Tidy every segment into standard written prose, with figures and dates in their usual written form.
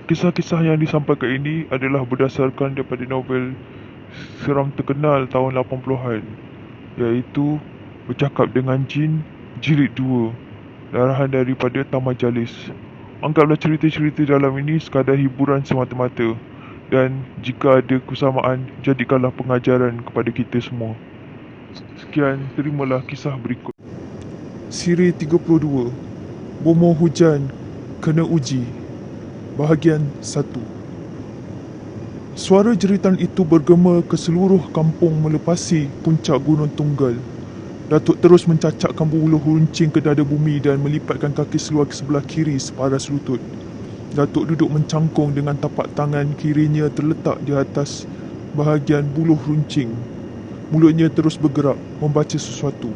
Kisah-kisah yang disampaikan ini adalah berdasarkan daripada novel seram terkenal tahun 80-an, iaitu Bercakap dengan Jin Jilid 2, arahan daripada Tamajalis. Anggaplah cerita-cerita dalam ini sekadar hiburan semata-mata, dan jika ada kesamaan, jadikanlah pengajaran kepada kita semua. Sekian, terimalah kisah berikut. Siri 32, Bomoh Hujan Kena Uji, Bahagian 1. Suara jeritan itu bergema ke seluruh kampung melepasi puncak Gunung Tunggal. Datuk terus mencacakkan buluh runcing ke dada bumi dan melipatkan kaki seluar ke sebelah kiri separas lutut. Datuk duduk mencangkung dengan tapak tangan kirinya terletak di atas bahagian buluh runcing. Mulutnya terus bergerak, membaca sesuatu.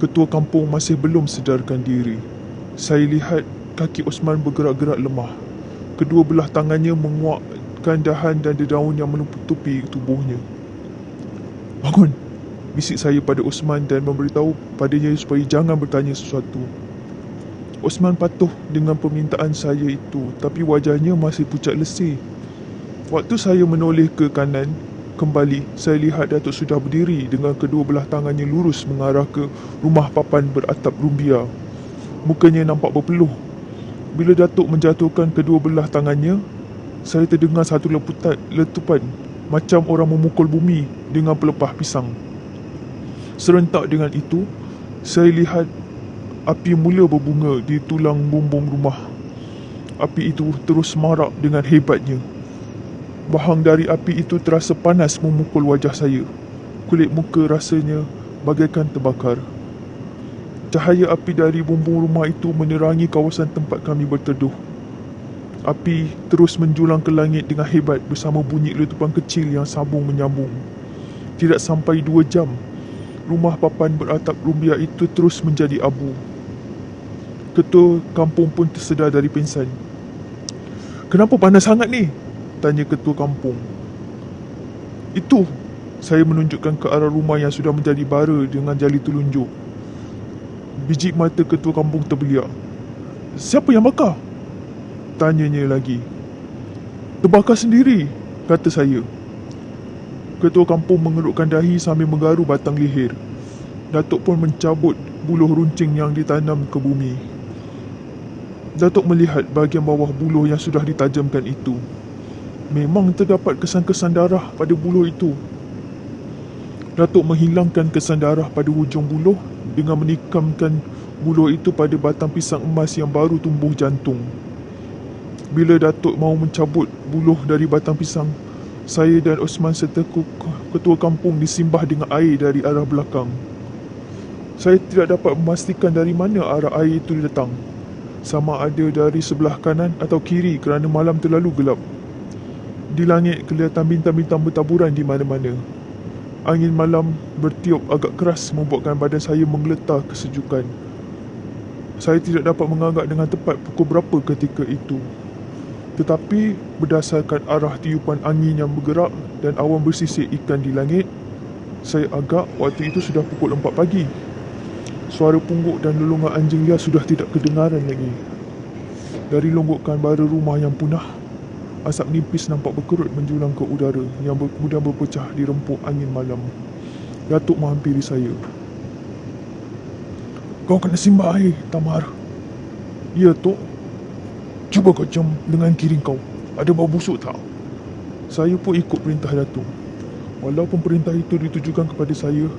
Ketua kampung masih belum sedarkan diri. Saya lihat kaki Osman bergerak-gerak lemah. Kedua belah tangannya menguatkan dahan dan dedaun yang menutupi tubuhnya. "Bangun!" bisik saya pada Osman dan memberitahu padanya supaya jangan bertanya sesuatu. Osman patuh dengan permintaan saya itu, tapi wajahnya masih pucat lesih. Waktu saya menoleh ke kanan kembali, saya lihat Datuk sudah berdiri dengan kedua belah tangannya lurus mengarah ke rumah papan beratap rumbia. Mukanya nampak berpeluh. Bila Datuk menjatuhkan kedua belah tangannya, saya terdengar satu letupan macam orang memukul bumi dengan pelepah pisang. Serentak dengan itu, saya lihat api mula berbunga di tulang bumbung rumah. Api itu terus marak dengan hebatnya. Bahang dari api itu terasa panas memukul wajah saya. Kulit muka rasanya bagaikan terbakar. Cahaya api dari bumbung rumah itu menerangi kawasan tempat kami berteduh. Api terus menjulang ke langit dengan hebat bersama bunyi letupan kecil yang sambung menyambung. Tidak sampai 2 jam, rumah papan beratap rumbia itu terus menjadi abu. Ketua kampung pun tersedar dari pingsan. "Kenapa panas sangat ni?" tanya ketua kampung. "Itu," saya menunjukkan ke arah rumah yang sudah menjadi bara dengan jari telunjuk. Biji mata ketua kampung terbeliak. "Siapa yang bakar?" tanyanya lagi. "Terbakar sendiri," kata saya. Ketua kampung mengerutkan dahi sambil menggaru batang leher. Datuk pun mencabut buluh runcing yang ditanam ke bumi. Datuk melihat bahagian bawah buluh yang sudah ditajamkan itu. Memang terdapat kesan-kesan darah pada buluh itu. Datuk menghilangkan kesan darah pada hujung buluh dengan menikamkan buluh itu pada batang pisang emas yang baru tumbuh jantung. Bila Datuk mahu mencabut buluh dari batang pisang, saya dan Osman serta ketua kampung disimbah dengan air dari arah belakang. Saya tidak dapat memastikan dari mana arah air itu datang, sama ada dari sebelah kanan atau kiri kerana malam terlalu gelap. Di langit kelihatan bintang-bintang bertaburan di mana-mana. Angin malam bertiup agak keras membuatkan badan saya menggeletar kesejukan. Saya tidak dapat menganggap dengan tepat pukul berapa ketika itu. Tetapi berdasarkan arah tiupan angin yang bergerak dan awan bersisik ikan di langit, saya agak waktu itu sudah pukul 4 pagi. Suara pungguk dan lolongan anjing liar sudah tidak kedengaran lagi. Dari longgokan bara rumah yang punah, asap nipis nampak berkerut menjulang ke udara yang kemudian berpecah di rempuk angin malam. Datuk menghampiri saya. "Kau kena simbah air, Tamar." "Ya, Tok." "Cuba kau cium lengan kiri kau. Ada bau busuk tak?" Saya pun ikut perintah Datuk. Walaupun perintah itu ditujukan kepada saya,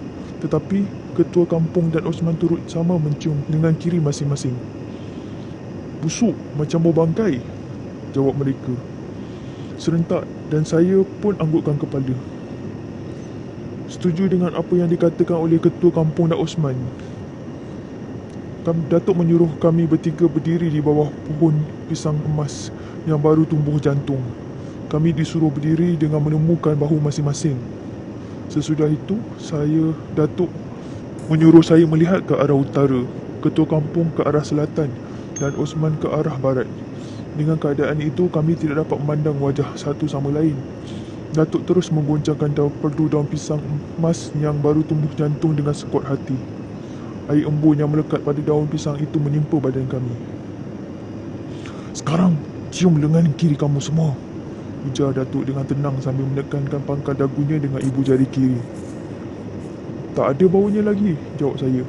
tetapi ketua kampung dan Osman turut sama mencium lengan kiri masing-masing. "Busuk macam bau bangkai," jawab mereka serentak, dan saya pun anggukkan kepala. Setuju dengan apa yang dikatakan oleh ketua kampung dan Osman. Datuk menyuruh kami bertiga berdiri di bawah pohon pisang emas yang baru tumbuh jantung. Kami disuruh berdiri dengan menemukan bahu masing-masing. Sesudah itu, Datuk menyuruh saya melihat ke arah utara, ketua kampung ke arah selatan dan Osman ke arah barat. Dengan keadaan itu, kami tidak dapat memandang wajah satu sama lain. Datuk terus menggoncangkan perdu daun pisang emas yang baru tumbuh jantung dengan sekuat hati. Air embun yang melekat pada daun pisang itu menimpa badan kami. "Sekarang Cium lengan kiri kamu semua, ujar Datuk dengan tenang sambil menekankan pangkal dagunya dengan ibu jari kiri. Tak ada baunya lagi, jawab saya.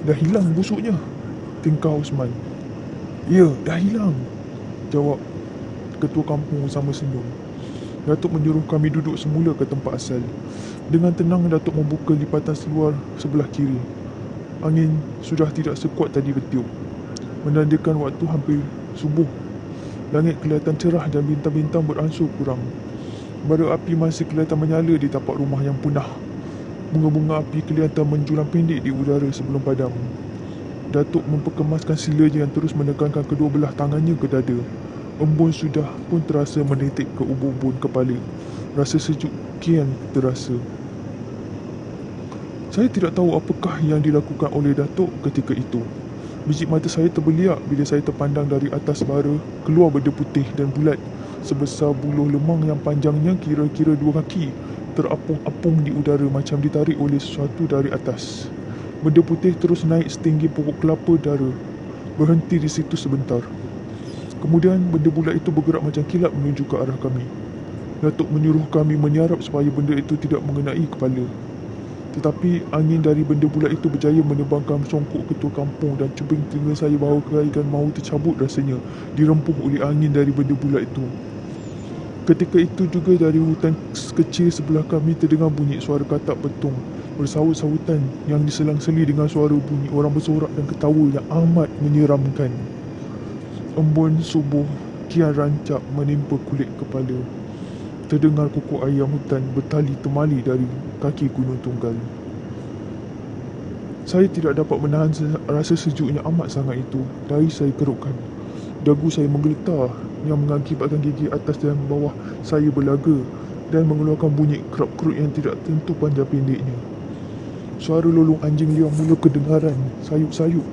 Dah hilang busuknya, tingkah Osman. Ya, dah hilang, jawab ketua kampung sama senyum. Datuk menyuruh kami duduk semula ke tempat asal. Dengan tenang Datuk membuka lipatan seluar sebelah kiri. Angin sudah tidak sekuat tadi bertiup, menandakan waktu hampir subuh. Langit kelihatan cerah dan bintang-bintang beransur kurang. Bara api masih kelihatan menyala di tapak rumah yang punah. Bunga-bunga api kelihatan menjulang pendek di udara sebelum padam. Datuk memperkemaskan silanya yang terus menekankan kedua belah tangannya ke dada. Embun sudah pun terasa menetik ke ubun-ubun kepala. Rasa sejuk kian terasa. Saya tidak tahu apakah yang dilakukan oleh Datuk ketika itu. Biji mata saya terbeliak bila saya terpandang dari atas bara keluar benda putih dan bulat sebesar buluh lemang yang panjangnya kira-kira 2 kaki, terapung-apung di udara macam ditarik oleh sesuatu dari atas. Benda putih terus naik setinggi pokok kelapa dara, berhenti di situ sebentar. Kemudian benda bulat itu bergerak macam kilat menuju ke arah kami. Datuk menyuruh kami menyarap supaya benda itu tidak mengenai kepala. Tetapi angin dari benda bulat itu berjaya menerbangkan songkok ketua kampung dan cubing telinga saya bahawa bagaikan mahu tercabut rasanya dirempuh oleh angin dari benda bulat itu. Ketika itu juga dari hutan kecil sebelah kami terdengar bunyi suara katak petung bersahut-sahutan yang diselang-seli dengan suara bunyi orang bersorak dan ketawa yang amat menyeramkan. Embun subuh kian rancak menimpa kulit kepala. Terdengar kokok ayam hutan bertali temali dari kaki Gunung Tunggal. Saya tidak dapat menahan rasa sejuknya amat sangat itu. Dahi saya kerutkan. Dagu saya menggeletar yang mengakibatkan gigi atas dan bawah saya berlaga dan mengeluarkan bunyi kerap-kerut yang tidak tentu panjang pendeknya. Suara lolong anjing liar mula kedengaran sayup-sayup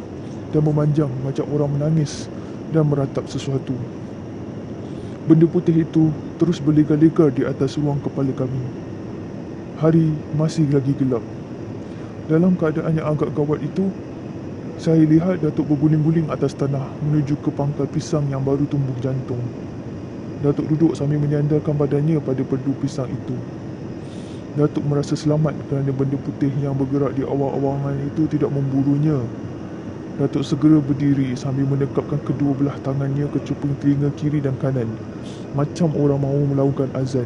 dan memanjang macam orang menangis dan meratap sesuatu. Benda putih itu terus berlegar-legar di atas ruang kepala kami. Hari masih lagi gelap. Dalam keadaan yang agak gawat itu, saya lihat Datuk berguling-guling atas tanah menuju ke pangkal pisang yang baru tumbuh jantung. Datuk duduk sambil menyandarkan badannya pada perdu pisang itu. Datuk merasa selamat kerana benda putih yang bergerak di awang-awangan itu tidak memburunya. Datuk segera berdiri sambil menekapkan kedua belah tangannya ke cuping telinga kiri dan kanan, macam orang mahu melakukan azan.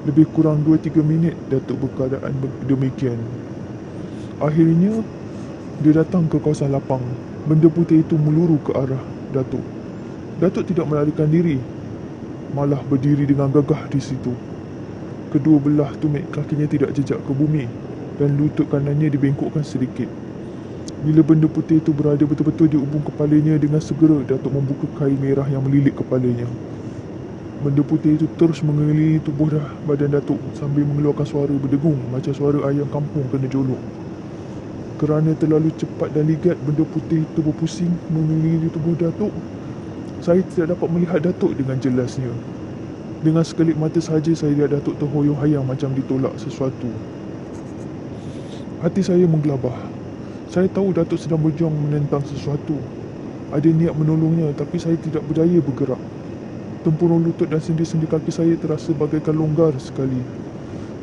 Lebih kurang 2-3 minit Datuk berkeadaan demikian. Akhirnya, dia datang ke kawasan lapang. Benda putih itu meluru ke arah Datuk. Datuk tidak melarikan diri, malah berdiri dengan gagah di situ. Kedua belah tumit kakinya tidak jejak ke bumi dan lutut kanannya dibengkokkan sedikit. Bila benda putih itu berada betul-betul di ubun kepalanya, dengan segera Datuk membuka kain merah yang melilit kepalanya. Benda putih itu terus mengelilingi tubuh badan Datuk sambil mengeluarkan suara berdengung macam suara ayam kampung kena jolok. Kerana terlalu cepat dan ligat benda putih itu berpusing mengelilingi tubuh Datuk, saya tidak dapat melihat Datuk dengan jelasnya. Dengan sekelip mata sahaja saya lihat Datuk terhoyong-hayang macam ditolak sesuatu. Hati saya menggelabah. Saya tahu Datuk sedang berjuang menentang sesuatu. Ada niat menolongnya, tapi saya tidak berdaya bergerak. Tempurung lutut dan sendi-sendi kaki saya terasa bagaikan longgar sekali.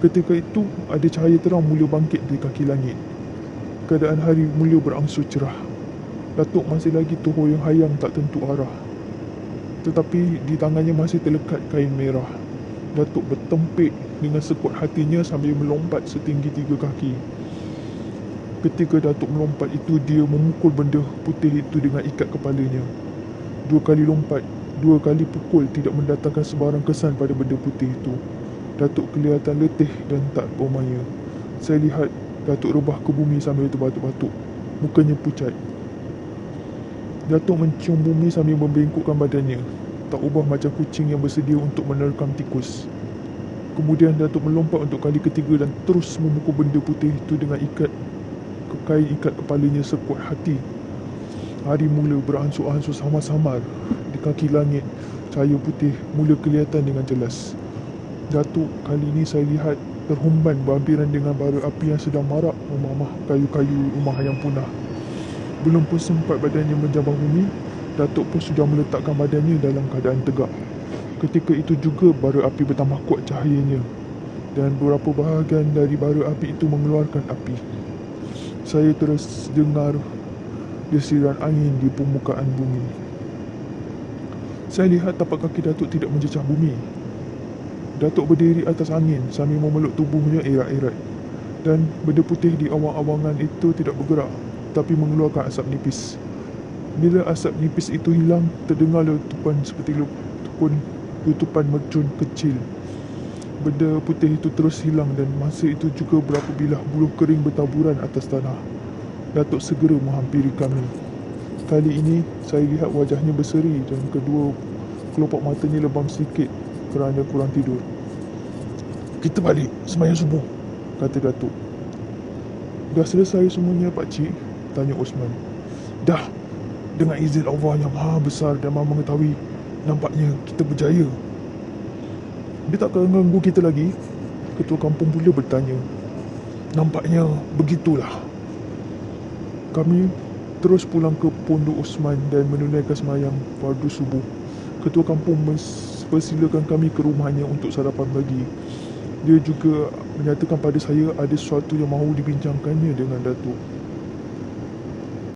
Ketika itu, ada cahaya terang mula bangkit di kaki langit. Keadaan hari mula berangsur cerah. Datuk masih lagi terhoyong-hayang tak tentu arah. Tetapi di tangannya masih terlekat kain merah. Datuk bertempik dengan sekuat hatinya sambil melompat setinggi 3 kaki. Ketika Datuk melompat itu, dia memukul benda putih itu dengan ikat kepalanya. 2 kali lompat, 2 kali pukul tidak mendatangkan sebarang kesan pada benda putih itu. Datuk kelihatan letih dan tak bermaya. Saya lihat Datuk rebah ke bumi sambil terbatuk-batuk. Mukanya pucat. Datuk mencium bumi sambil membengkokkan badannya, tak ubah macam kucing yang bersedia untuk menerkam tikus. Kemudian Datuk melompat untuk kali ketiga dan terus memukul benda putih itu dengan kain ikat kepalanya sekuat hati. Hari mula beransur-ansur samar-samar. Di kaki langit, cahaya putih mula kelihatan dengan jelas. Datuk kali ini saya lihat terhumban berhampiran dengan bara api yang sedang marak memamah kayu-kayu rumah yang punah. Belum pun sempat badannya menjabah bumi, Datuk pun sudah meletakkan badannya dalam keadaan tegak. Ketika itu juga bara api bertambah kuat cahayanya dan beberapa bahagian dari bara api itu mengeluarkan api. Saya terus dengar desiran angin di permukaan bumi. Saya lihat tapak kaki Datuk tidak mencecah bumi. Datuk berdiri atas angin sambil memeluk tubuhnya erat-erat. Dan benda putih di awang-awangan itu tidak bergerak, tapi mengeluarkan asap nipis. Bila asap nipis itu hilang, terdengar letupan seperti letupan mercun kecil. Benda putih itu terus hilang dan masa itu juga berapa bilah buluh kering bertaburan atas tanah. Datuk segera menghampiri kami. Kali ini, saya lihat wajahnya berseri dan kedua kelopak matanya lebam sikit kerana kurang tidur. "Kita balik sembahyang subuh," kata Datuk. "Dah selesai semuanya, pakcik?" tanya Osman. "Dah. Dengan izin Allah yang maha besar dan maha mengetahui, nampaknya kita berjaya." "Dia tak akan ganggu kita lagi?" ketua kampung pula bertanya. "Nampaknya begitulah." Kami terus pulang ke Pondok Osman dan menunaikan sembahyang fardu subuh. Ketua kampung persilakan kami ke rumahnya untuk sarapan pagi. Dia juga menyatakan pada saya ada sesuatu yang mahu dibincangkannya dengan Datuk.